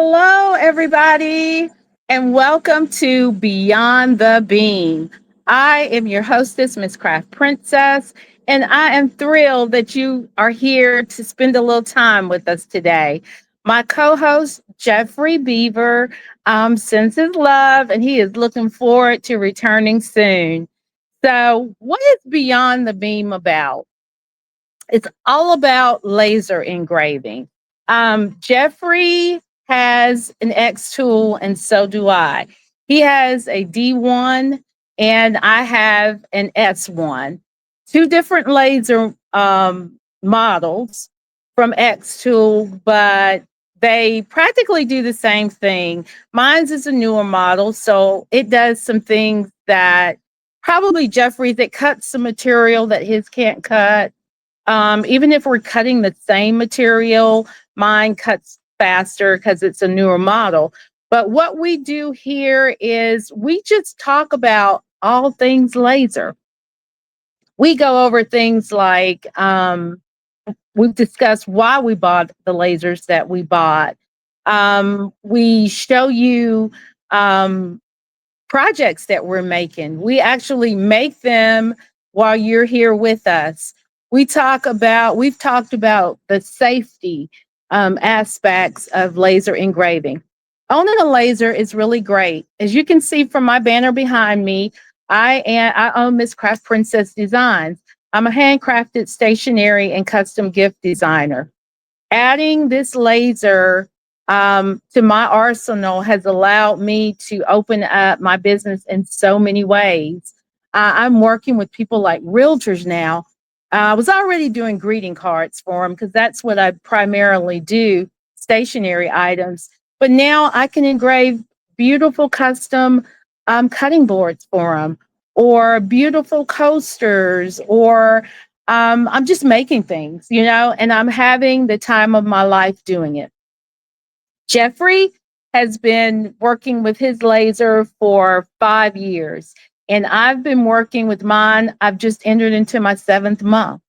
Hello, everybody, and welcome to Beyond the Beam. I am your hostess, Miss Craft Princess, and I am thrilled that you are here to spend a little time with us today. My co host, Jeffrey Beaver, sends his love, and he is looking forward to returning soon. So, what is Beyond the Beam about? It's all about laser engraving. Jeffrey has an xTool, and so do I. He has a D1, and I have an S1. Two different laser models from xTool, but they practically do the same thing. Mine's is a newer model, so it does some things that probably Jeffrey's, it cuts some material that his can't cut. Even if we're cutting the same material, mine cuts faster because it's a newer model. But what we do here is we just talk about all things laser. We go over things like we've discussed why we bought the lasers that we bought. We show you projects that we're making. We actually make them while you're here with us. We've talked about the safety aspects of laser engraving. Owning a laser is really great. As you can see from my banner behind me, I own Miss Craft Princess Designs. I'm a handcrafted stationery and custom gift designer. Adding this laser to my arsenal has allowed me to open up my business in so many ways. I'm working with people like realtors now. I was already doing greeting cards for them because that's what I primarily do, stationery items. But now I can engrave beautiful custom cutting boards for them, or beautiful coasters, or I'm just making things, and I'm having the time of my life doing it. Jeffrey has been working with his laser for 5 years, and I've been working with mine. I've just entered into my 7th month.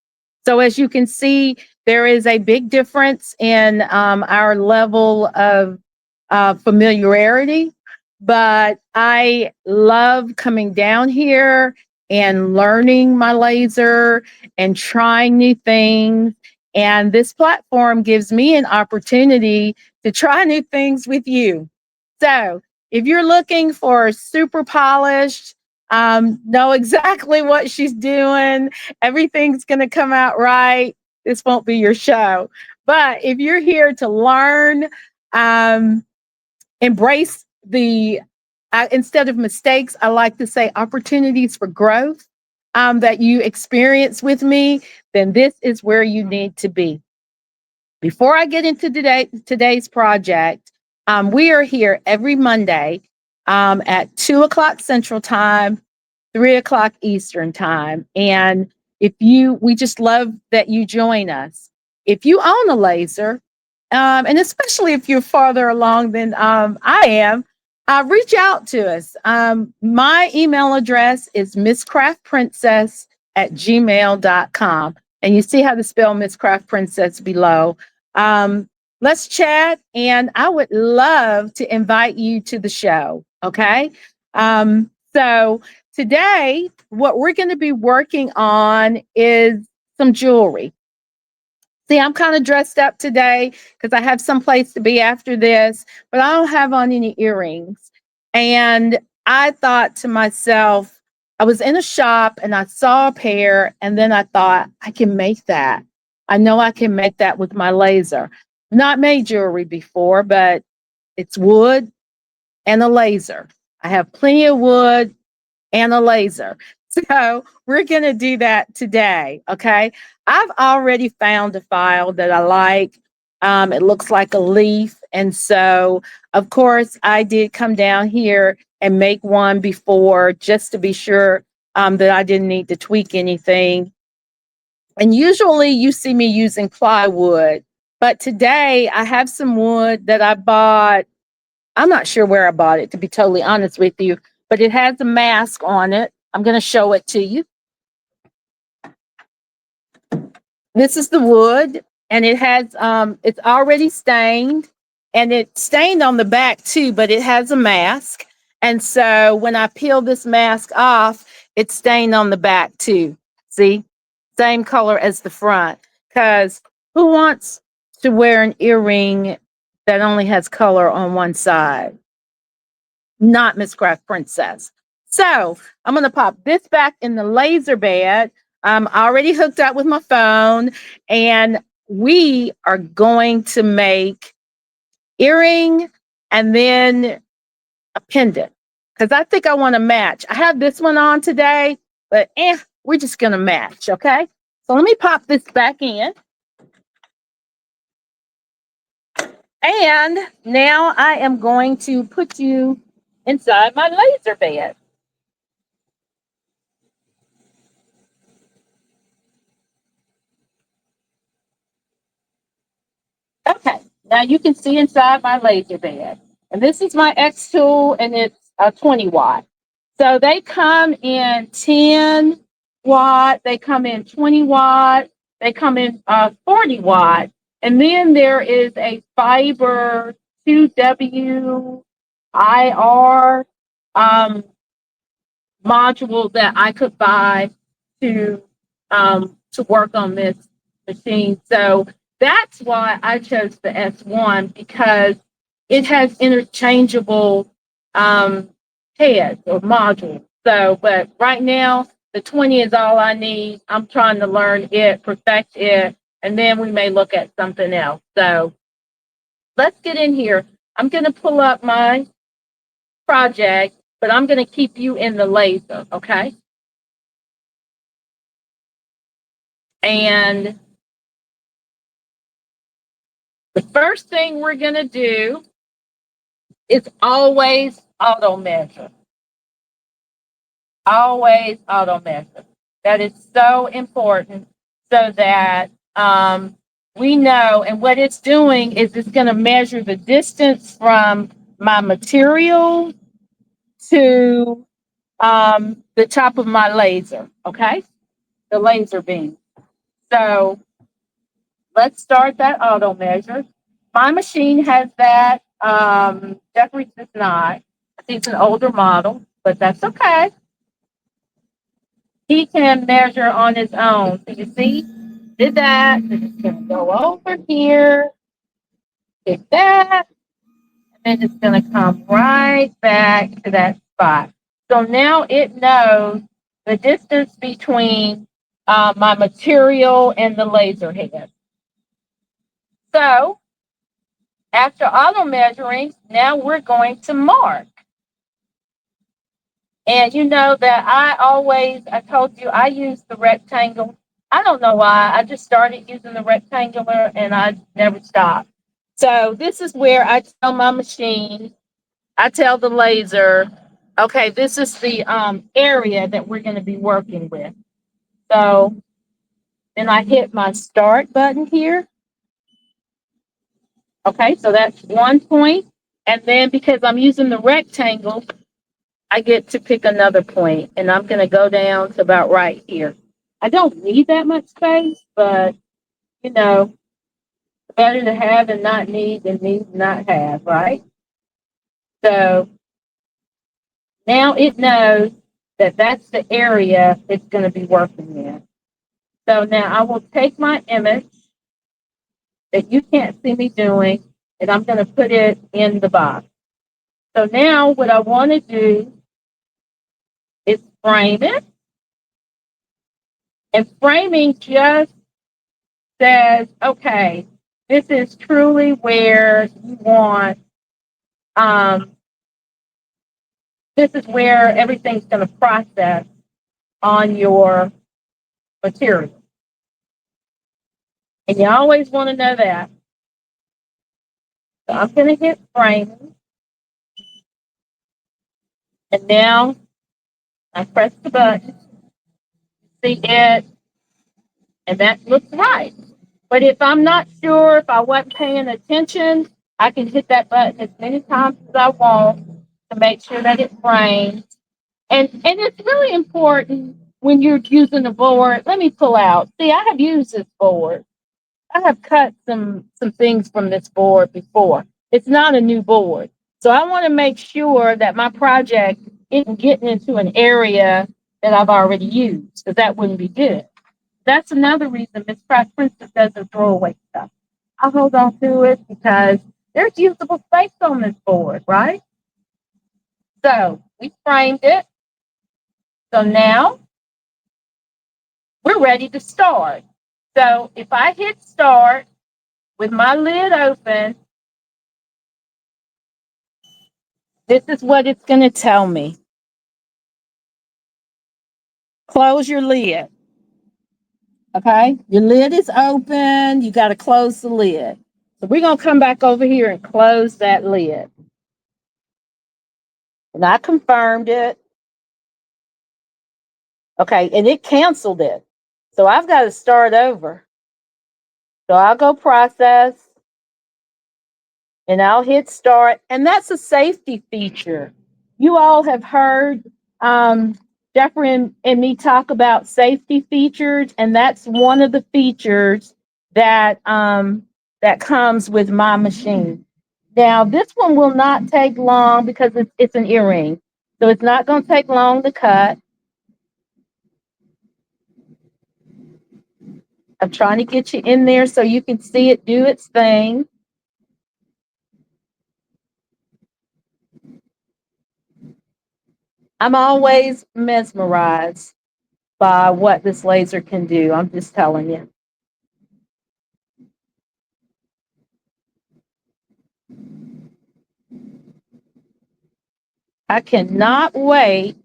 So, as you can see, there is a big difference in our level of familiarity, but I love coming down here and learning my laser and trying new things. And this platform gives me an opportunity to try new things with you. So if you're looking for super polished, know exactly what she's doing, everything's going to come out right, this won't be your show. But if you're here to learn, embrace instead of mistakes, I like to say opportunities for growth that you experience with me, then this is where you need to be. Before I get into today's project, we are here every Monday at 2 o'clock Central Time, 3 o'clock Eastern Time. And we just love that you join us. If you own a laser, and especially if you're farther along than I am, reach out to us. My email address is misscraftprincess@gmail.com. And you see how to spell Miss Craft Princess below. Let's chat, and I would love to invite you to the show. Okay. So today, what we're going to be working on is some jewelry. See, I'm kind of dressed up today because I have some place to be after this, but I don't have on any earrings. And I thought to myself, I was in a shop and I saw a pair, and then I thought, I can make that. I know I can make that with my laser. Not made jewelry before, but it's wood and a laser. I have plenty of wood and a laser. So we're going to do that today. Okay. I've already found a file that I like. It looks like a leaf. And so, of course, I did come down here and make one before just to be sure that I didn't need to tweak anything. And usually you see me using plywood. But today I have some wood that I bought. I'm not sure where I bought it, to be totally honest with you, but it has a mask on it. I'm going to show it to you. This is the wood, and it has it's already stained, and it stained on the back too, but it has a mask. And so when I peel this mask off, it's stained on the back too. See, same color as the front. Because who wants to wear an earring that only has color on one side? Not Miss Craft Princess. So I'm going to pop this back in the laser bed. I'm already hooked up with my phone, and we are going to make earring and then a pendant, because I think I want to match. I have this one on today, but we're just going to match. Okay. So let me pop this back in. And now I am going to put you inside my laser bed. Okay, now you can see inside my laser bed. And this is my xTool, and it's a 20 watt. So they come in 10 watt, they come in 20 watt, they come in 40 watt. And then there is a fiber 2W IR module that I could buy to work on this machine. So that's why I chose the S1, because it has interchangeable heads or modules. So, but right now the 20 is all I need. I'm trying to learn it, perfect it, and then we may look at something else. So let's get in here. I'm going to pull up my project, but I'm going to keep you in the laser, okay? And the first thing we're going to do is always auto measure. Always auto measure. That is so important, so that we know. And what it's doing is it's going to measure the distance from my material to the top of my laser, okay? The laser beam. So let's start that auto measure. My machine has that. Jeffrey does not. I think it's an older model, but that's okay. He can measure on his own. So you see, did that. We're just going to go over here, pick that, and then it's going to come right back to that spot. So now it knows the distance between my material and the laser head. So after auto measuring, now we're going to mark. And you know that I told you I use the rectangle. I don't know why. I just started using the rectangular and I never stopped. So this is where I tell my machine, I tell the laser, okay, this is the area that we're going to be working with. So then I hit my start button here. Okay, so that's 1 point. And then because I'm using the rectangle, I get to pick another point, and I'm going to go down to about right here. I don't need that much space, but, you know, better to have and not need than need and not have, right? So now it knows that that's the area it's going to be working in. So now I will take my image that you can't see me doing, and I'm going to put it in the box. So now what I want to do is frame it. And framing just says, okay, this is truly where you want, this is where everything's going to process on your material. And you always want to know that. So I'm going to hit framing. And now I press the button, see it, and that looks right. But if I'm not sure, if I wasn't paying attention, I can hit that button as many times as I want to make sure that it frames. And it's really important when you're using a board. Let me pull out. See, I have used this board. I have cut some things from this board before. It's not a new board. So I want to make sure that my project isn't getting into an area that I've already used, because that wouldn't be good. That's another reason Miss Princess doesn't throw away stuff. I hold on to it because there's usable space on this board, right? So we framed it. So now we're ready to start. So if I hit start with my lid open, this is what it's going to tell me. Close your lid. Okay, your lid is open. You got to close the lid. So we're going to come back over here and close that lid. And I confirmed it. Okay, and it canceled it. So I've got to start over. So I'll go process and I'll hit start. And that's a safety feature. You all have heard Jeffrey and me talk about safety features, and that's one of the features that that comes with my machine. Now, this one will not take long because it's an earring. So it's not going to take long to cut. I'm trying to get you in there so you can see it do its thing. I'm always mesmerized by what this laser can do. I'm just telling you. I cannot wait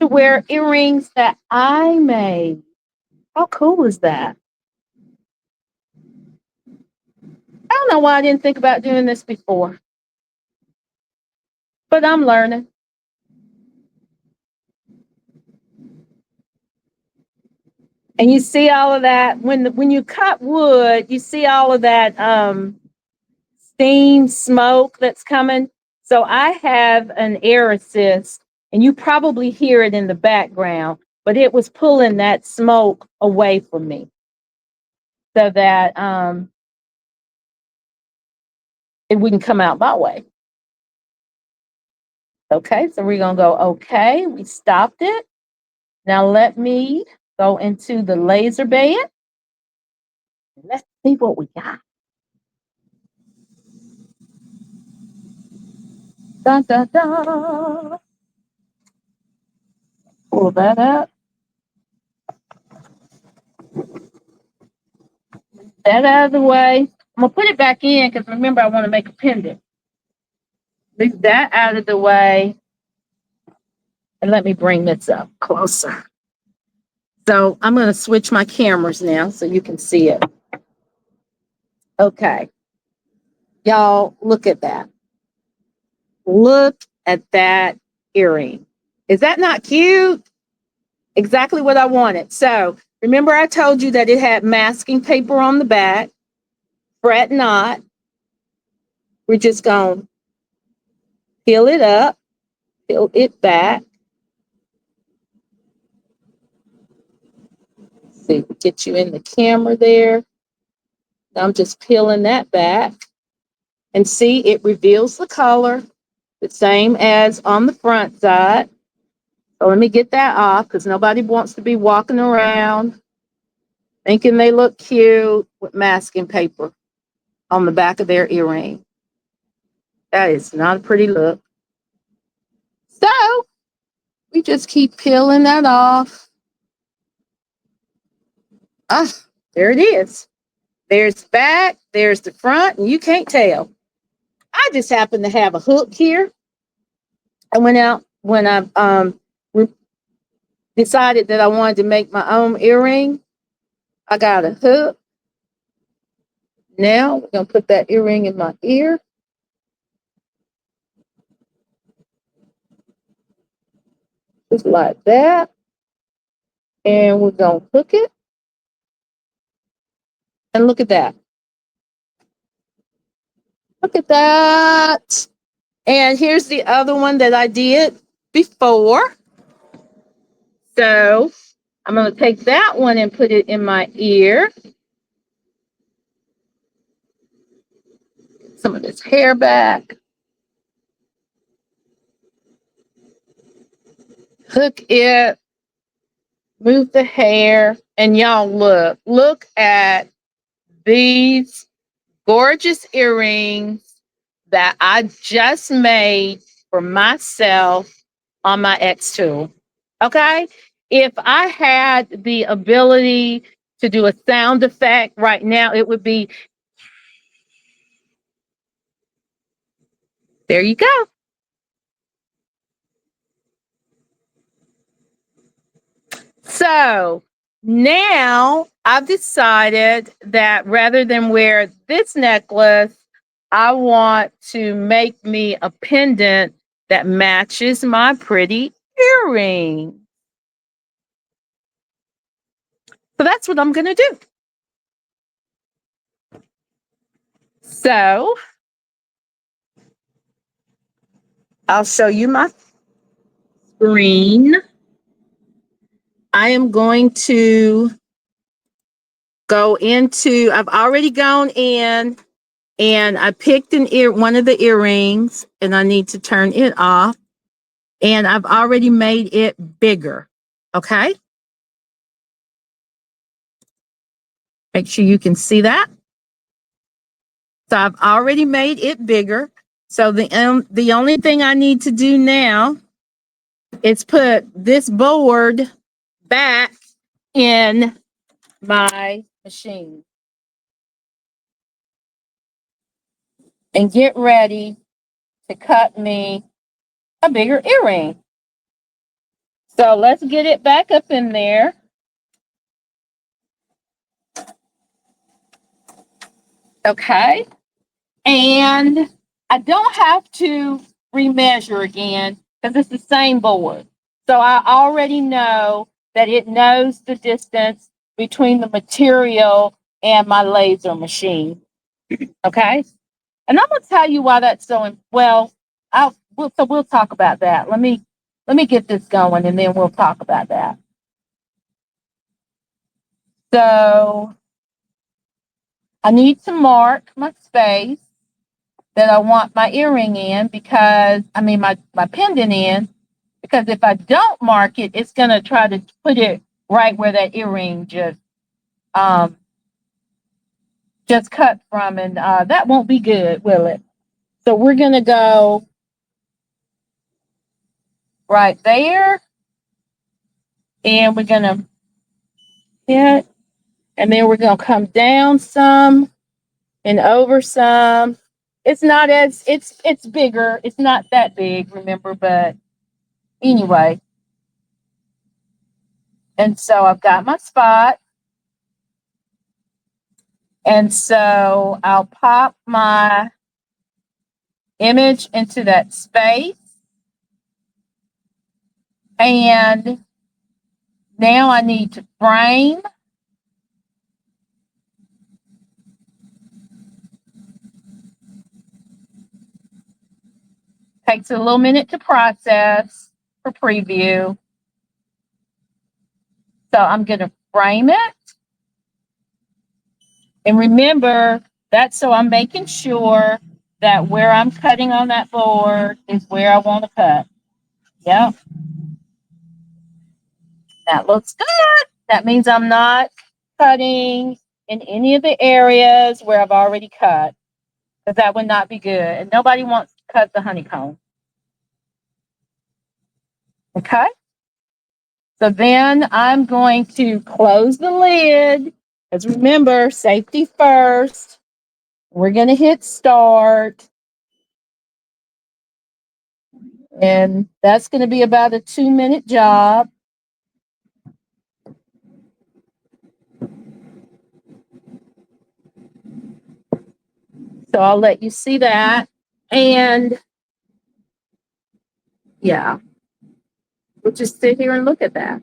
to wear earrings that I made. How cool is that? I don't know why I didn't think about doing this before, but I'm learning. And you see all of that when you cut wood, you see all of that steam, smoke that's coming. So I have an air assist, and you probably hear it in the background, but it was pulling that smoke away from me so that it wouldn't come out my way. Okay, so we're gonna go, okay, we stopped it. Now let me go into the laser bed. Let's see what we got. Dun, dun, dun. Pull that up. That out of the way. I'm gonna put it back in because remember I want to make a pendant. Leave that out of the way. And let me bring this up closer. So I'm gonna switch my cameras now so you can see it. Okay. Y'all, look at that. Look at that earring. Is that not cute? Exactly what I wanted. So remember I told you that it had masking paper on the back. Fret not. We're just going to peel it up, peel it back. See, get you in the camera there. I'm just peeling that back. And see, it reveals the color, the same as on the front side. So let me get that off because nobody wants to be walking around thinking they look cute with masking paper on the back of their earring. That is not a pretty look. So we just keep peeling that off. Ah, there it is. There's the back, there's the front, and you can't tell. I just happen to have a hook here. I went out when I decided that I wanted to make my own earring. I got a hook. Now we're gonna put that earring in my ear. Just like that. And we're gonna hook it. And look at that. Look at that. And here's the other one that I did before. So I'm going to take that one and put it in my ear. some of this hair back. Hook it, move the hair, and y'all look at these gorgeous earrings that I just made for myself on my xTool. Okay? If I had the ability to do a sound effect right now, it would be, there you go. So now I've decided that rather than wear this necklace, I want to make me a pendant that matches my pretty earring. So that's what I'm going to do. So I'll show you my screen. I am going to go into, I've already gone in and I picked one of the earrings and I need to turn it off. And I've already made it bigger. Okay. Make sure you can see that. So I've already made it bigger. So the only thing I need to do now is put this board back in my machine and get ready to cut me a bigger earring. So let's get it back up in there. Okay. And I don't have to remeasure again because it's the same board. So I already know that it knows the distance between the material and my laser machine. Okay. And I'm going to tell you why that's so, well, we'll talk about that. Let me get this going and then we'll talk about that. So I need to mark my space that I want my earring in because, my pendant in, because if I don't mark it, it's going to try to put it right where that earring just cut from. And that won't be good, will it? So we're going to go right there. And we're going to hit. And then we're going to come down some and over some. It's not as, it's bigger. It's not that big, remember, but anyway. And so I've got my spot. And so I'll pop my image into that space. And now I need to frame. Takes a little minute to process for preview. So I'm going to frame it. And remember, that's so I'm making sure that where I'm cutting on that board is where I want to cut. Yep. That looks good. That means I'm not cutting in any of the areas where I've already cut, because that would not be good. And nobody wants to cut the honeycomb. Okay. So then I'm going to close the lid. Because remember, safety first. We're going to hit start. And that's going to be about a 2-minute job. So I'll let you see that. And yeah, we'll just sit here and look at that.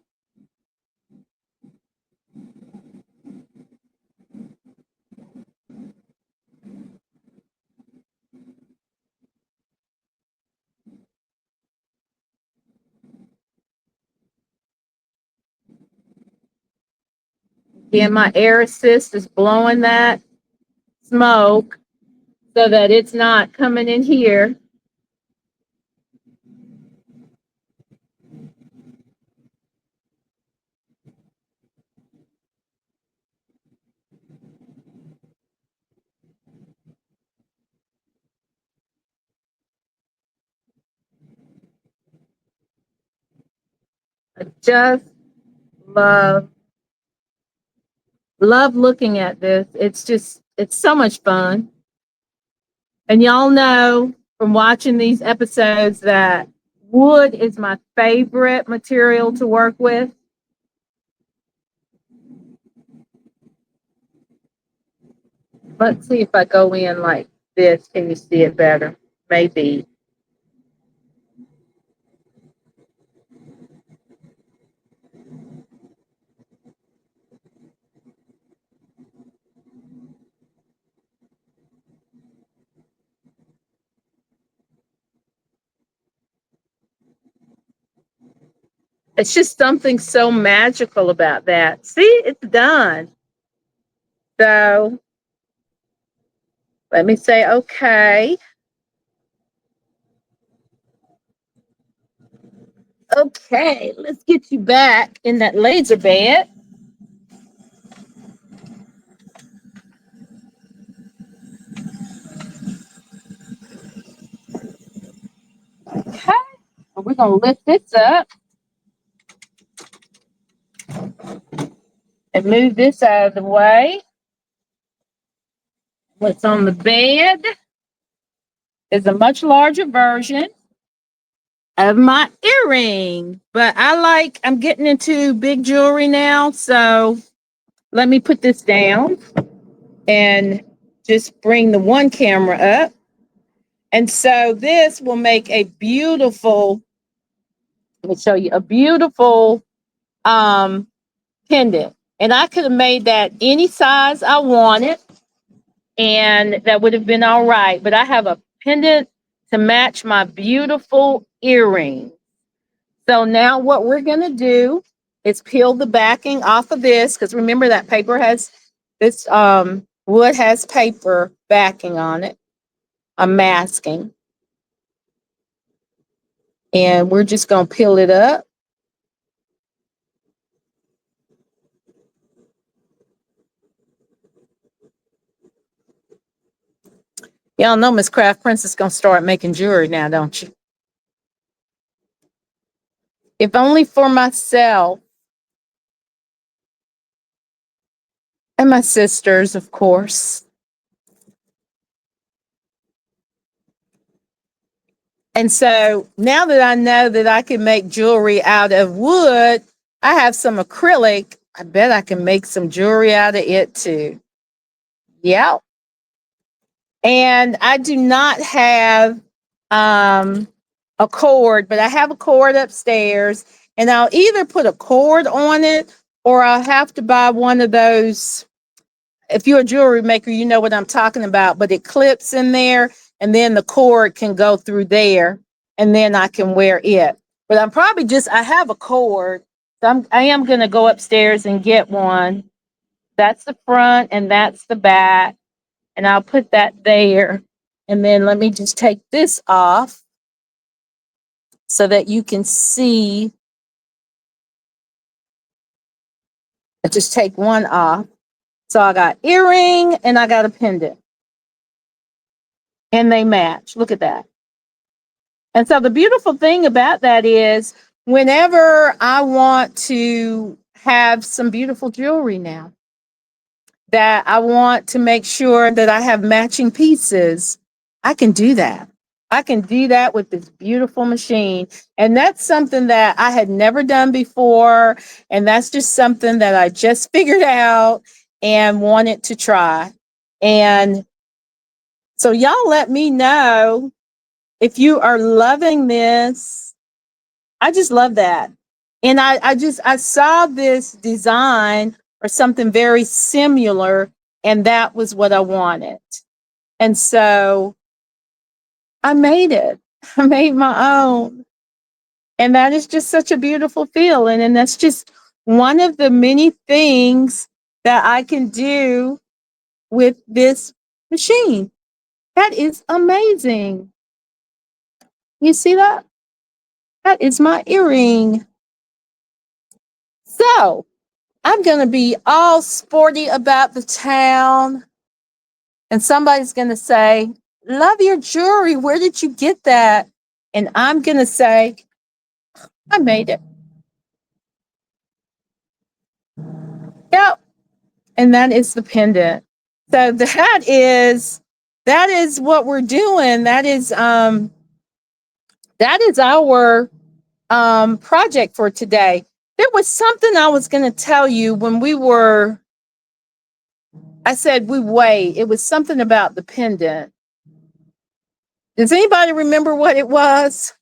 Again, my air assist is blowing that smoke. so that it's not coming in here. I just love looking at this. It's so much fun. And y'all know from watching these episodes that wood is my favorite material to work with. Let's see if I go in like this. Can you see it better? Maybe. It's just something so magical about that. See, it's done. So let me say, okay. Okay, let's get you back in that laser bed. Okay, we're going to lift this up and move this out of the way. What's on the bed is a much larger version of my earring. But I'm getting into big jewelry now. So let me put this down and just bring the one camera up. And so this will make a beautiful, let me show you, a beautiful pendant. And I could have made that any size I wanted, and that would have been all right. But I have a pendant to match my beautiful earring. So now what we're going to do is peel the backing off of this, because remember that paper has this wood has paper backing on it. I'm masking. And we're just going to peel it up. Y'all know Miss Craft Princess is going to start making jewelry now, don't you? If only for myself and my sisters, of course. And so now that I know that I can make jewelry out of wood, I have some acrylic. I bet I can make some jewelry out of it too. Yeah. And I do not have a cord, but I have a cord upstairs, and I'll either put a cord on it or I'll have to buy one of those. If you're a jewelry maker, you know what I'm talking about, but it clips in there and then the cord can go through there and then I can wear it. But I have a cord. So I am going to go upstairs and get one. That's the front and that's the back. And I'll put that there. And then let me just take this off so that you can see. I just take one off. So I got earring and I got a pendant. And they match. Look at that. And so the beautiful thing about that is whenever I want to have some beautiful jewelry now, that I want to make sure that I have matching pieces, I can do that. I can do that with this beautiful machine. And that's something that I had never done before. And that's just something that I just figured out and wanted to try. And so y'all let me know if you are loving this. I just love that. And I saw this design or something very similar, and that was what I wanted. And so I made it. I made my own. And that is just such a beautiful feeling. And that's just one of the many things that I can do with this machine. That is amazing. You see that? That is my earring. So I'm going to be all sporty about the town. And somebody's going to say, love your jewelry. Where did you get that? And I'm going to say, I made it. Yep. And that is the pendant. So that is what we're doing. That is our project for today. There was something I was going to tell you when I said we wait. It was something about the pendant. Does anybody remember what it was?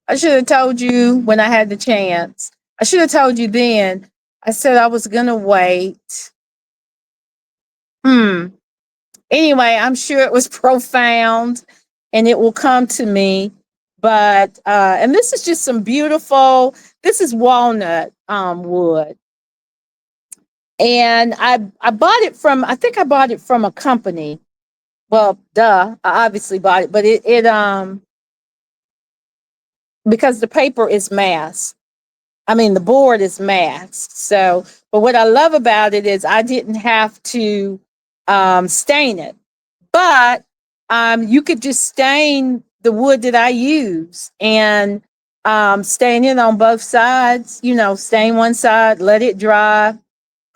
I should have told you when I had the chance. I should have told you then. I said I was going to wait. Anyway, I'm sure it was profound and it will come to me. But and this is just some beautiful, this is walnut wood. And I bought it from, I think I bought it from a company. Well, duh, I obviously bought it, but it because the paper is masked. I mean, the board is masked. So, but what I love about it is I didn't have to stain it. But you could just stain the wood that I use and stain it on both sides. You know, stain one side, let it dry,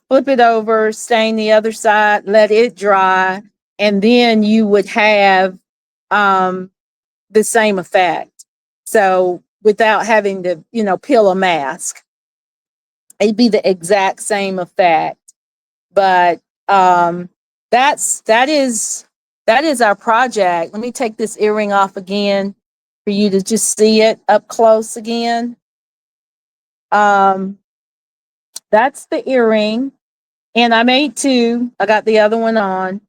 flip it over, stain the other side, let it dry, and then you would have the same effect. So without having to, you know, peel a mask, it'd be the exact same effect. But that is our project. Let me take this earring off again for you to just see it up close again. That's the earring, and I made two. I got the other one on,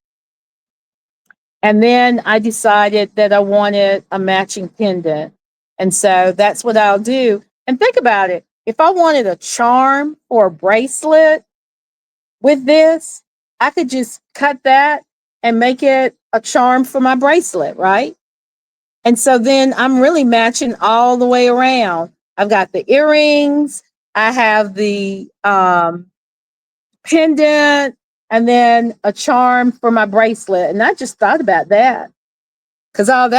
and then I decided that I wanted a matching pendant, and so that's what I'll do. And think about it: if I wanted a charm or a bracelet with this, I could just cut that and make it a charm for my bracelet, right? And so then I'm really matching all the way around. I've got the earrings, I have the pendant, and then a charm for my bracelet. And I just thought about that because all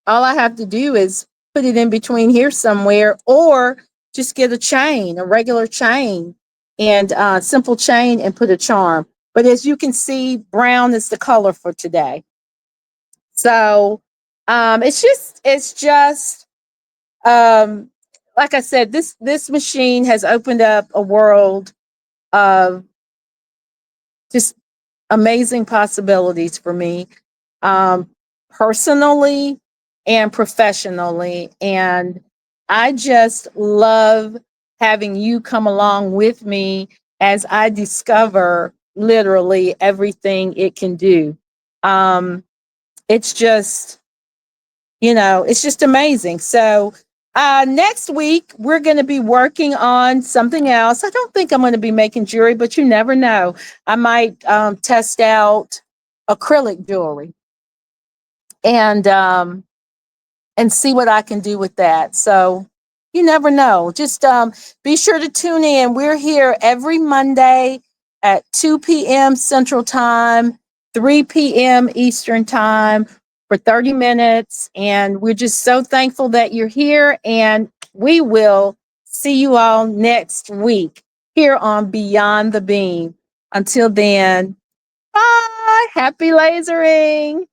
I have to do is put it in between here somewhere, or just get a chain, a regular chain, and simple chain, and put a charm. But as you can see, brown is the color for today. So it's just um, like I said, this machine has opened up a world of just amazing possibilities for me, um, personally and professionally. And I just love having you come along with me as I discover literally everything it can do. Um, it's just, you know, it's just amazing. So next week, we're going to be working on something else. I don't think I'm going to be making jewelry, but you never know. I might test out acrylic jewelry and and see what I can do with that. So you never know. Just be sure to tune in. We're here every Monday at 2 p.m. Central Time, 3 p.m. Eastern Time for 30 minutes. And we're just so thankful that you're here. And we will see you all next week here on Beyond the Beam. Until then, bye. Happy lasering.